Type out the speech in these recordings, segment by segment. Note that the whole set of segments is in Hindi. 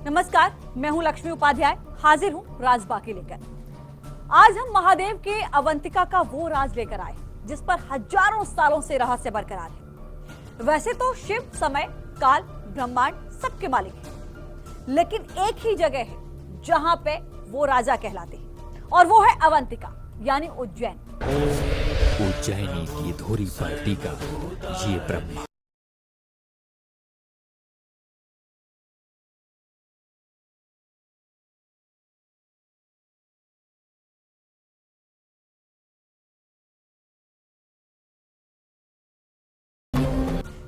नमस्कार, मैं हूं लक्ष्मी उपाध्याय, हाजिर हूं राज बाकी लेकर। आज हम महादेव के अवंतिका का वो राज लेकर आए जिस पर हजारों सालों से रहस्य बरकरार है। वैसे तो शिव समय, काल, ब्रह्मांड सबके मालिक हैं, लेकिन एक ही जगह है जहां पे वो राजा कहलाते हैं और वो है अवंतिका यानी उज्जैन। उज्जैनी की धुरी पर टीका ये ब्रह्मा।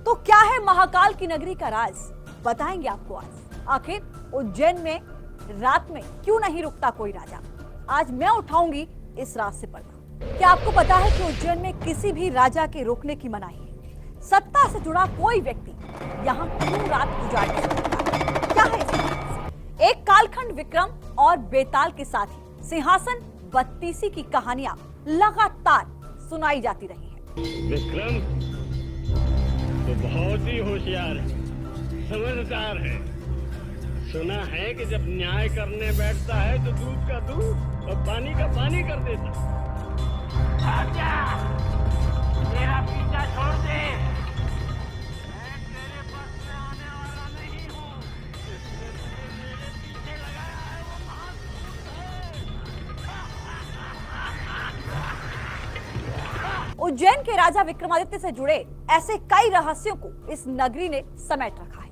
तो क्या है महाकाल की नगरी का राज, बताएंगे आपको आज। आखिर उज्जैन में रात में क्यों नहीं रुकता कोई राजा, आज मैं उठाऊंगी इस राज से पर्दा। क्या आपको पता है कि उज्जैन में किसी भी राजा के रुकने की मनाही है? सत्ता से जुड़ा कोई व्यक्ति यहाँ क्यों रात गुजार सकता है? क्या है इसमें? एक कालखंड विक्रम और बेताल के साथ ही सिंहासन बत्तीसी की कहानियां लगातार सुनाई जाती रही है। विक्रम तो बहुत ही होशियार है, समझदार है। सुना है कि जब न्याय करने बैठता है तो दूध का दूध और पानी का पानी कर देता। राजा, मेरा पीछा छोड़ दे। मैं तेरे पास में आने वाला नहीं हूँ। जिसने तुझे मेरे पीछे लगाया है वो महासूत है। उज्जैन के राजा विक्रमादित्य से जुड़े ऐसे कई रहस्यों को इस नगरी ने समेट रखा है।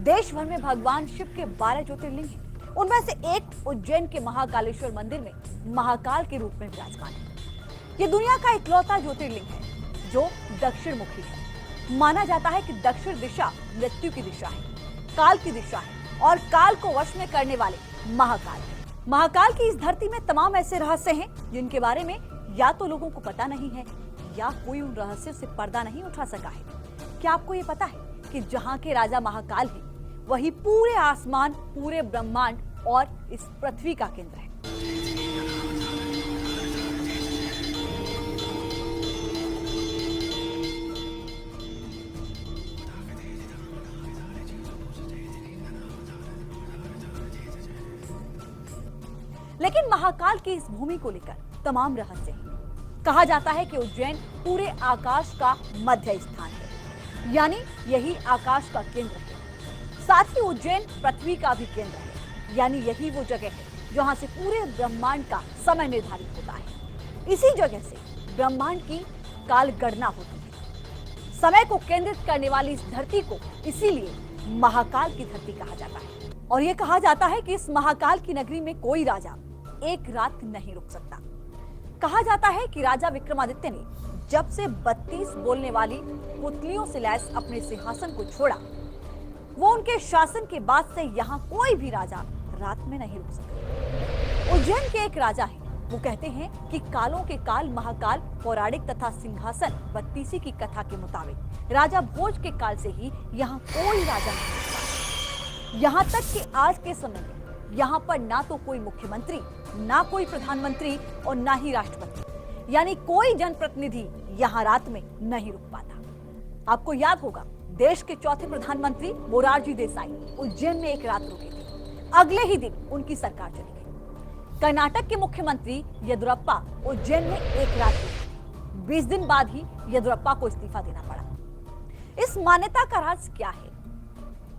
देश भर में भगवान शिव के 12 ज्योतिर्लिंग हैं। उनमें से एक उज्जैन के महाकालेश्वर मंदिर में महाकाल के रूप में विराजमान है। ये दुनिया का इकलौता ज्योतिर्लिंग है जो दक्षिण मुखी है। माना जाता है कि दक्षिण दिशा मृत्यु की दिशा है, काल की दिशा है और काल को वश में करने वाले महाकाल है। महाकाल की इस धरती में तमाम ऐसे रहस्य हैं जिनके बारे में या तो लोगों को पता नहीं है या कोई उन रहस्यों से पर्दा नहीं उठा सका है। क्या आपको ये पता है कि जहां के राजा महाकाल है वही पूरे आसमान, पूरे ब्रह्मांड और इस पृथ्वी का केंद्र है। लेकिन महाकाल की इस भूमि को लेकर तमाम रहस्य हैं। कहा जाता है कि उज्जैन पूरे आकाश का मध्य स्थान है, यानी यही आकाश का केंद्र है। साथ ही उज्जैन पृथ्वी का भी केंद्र है, यानी यही वो जगह है जहां से पूरे ब्रह्मांड का समय निर्धारित होता है। इसी जगह से ब्रह्मांड की काल गणना होती है। समय को केंद्रित करने वाली इस धरती को इसीलिए महाकाल की धरती कहा जाता है। और यह कहा जाता है कि इस महाकाल की नगरी में कोई राजा एक रात नहीं रुक सकता। कहा जाता है कि राजा विक्रमादित्य ने जब से 32 बोलने वाली पुतलियों से लैस अपने सिंहासन को छोड़ा, वो उनके शासन के बाद से यहाँ कोई भी राजा रात में नहीं रुक सका। उज्जैन के एक राजा हैं, वो कहते हैं कि कालों के काल महाकाल पौराणिक तथा सिंहासन बत्तीसी की कथा के मुताबिक राजा भोज के काल से ही यहाँ कोई राजा नहीं रुका। यहाँ तक कि आज के समय में यहाँ पर ना तो कोई मुख्यमंत्री, ना कोई प्रधानमंत्री और ना ही राष्ट्रपति, यानी कोई जनप्रतिनिधि यहाँ रात में नहीं रुक पाता। आपको याद होगा देश के चौथे प्रधानमंत्री मोरारजी देसाई उज्जैन में एक रात रुके थे। अगले ही दिन उनकी सरकार चली गई। कर्नाटक के मुख्यमंत्री येदियुरप्पा उज्जैन में एक रात रुके। 20 दिन बाद ही येदियुरप्पा को इस्तीफा देना पड़ा। इस मान्यता का राज क्या है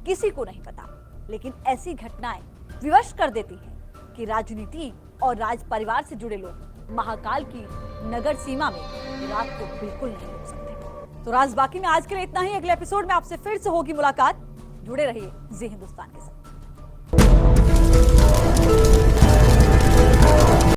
किसी को नहीं पता, लेकिन ऐसी घटनाएं विवश कर देती हैं कि राजनीति और राज परिवार से जुड़े लोग महाकाल की नगर सीमा में रात को बिल्कुल नहीं रुक सकते। तो राज बाकी में आज के लिए इतना ही। अगले एपिसोड में आपसे फिर से होगी मुलाकात। जुड़े रहिए जी हिंदुस्तान के साथ।